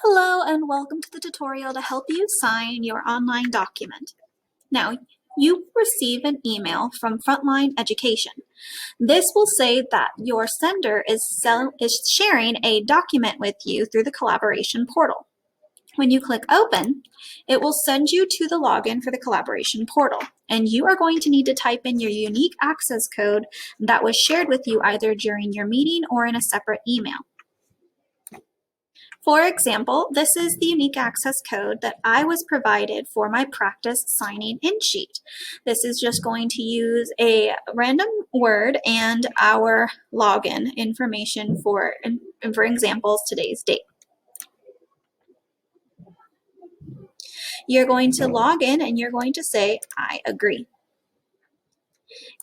Hello and welcome to the tutorial to help you sign your online document. Now, you will receive an email from Frontline Education. This will say that your sender is sharing a document with you through the collaboration portal. When you click open, it will send you to the login for the collaboration portal, and you are going to need to type in your unique access code that was shared with you either during your meeting or in a separate email. For example, this is the unique access code that I was provided for my practice signing in sheet. This is just going to use a random word and our login information for examples, today's date. You're going to log in and you're going to say, I agree.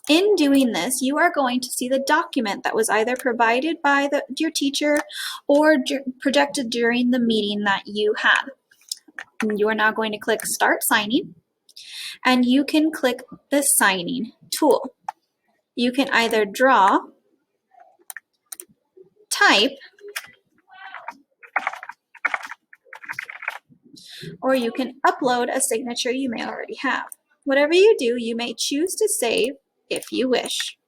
In doing this, you are going to see the document that was either provided by your teacher or projected during the meeting that you had. You are now going to click Start Signing, and you can click the Signing tool. You can either draw, type, or you can upload a signature you may already have. Whatever you do, you may choose to save if you wish.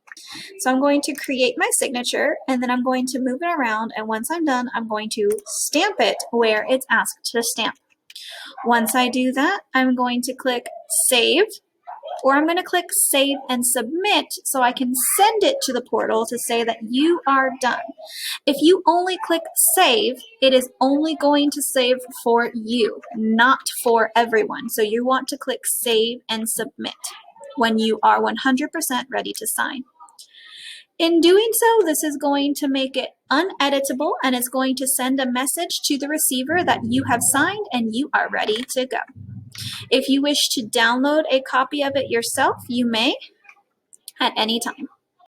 So I'm going to create my signature, and then I'm going to move it around, and once I'm done, I'm going to stamp it where it's asked to stamp. Once I do that, I'm going to click Save, or I'm going to click Save and Submit so I can send it to the portal to say that you are done. If you only click Save, it is only going to save for you, not for everyone. So you want to click Save and Submit when you are 100% ready to sign. In doing so, this is going to make it uneditable, and it's going to send a message to the receiver that you have signed and you are ready to go. If you wish to download a copy of it yourself, you may at any time.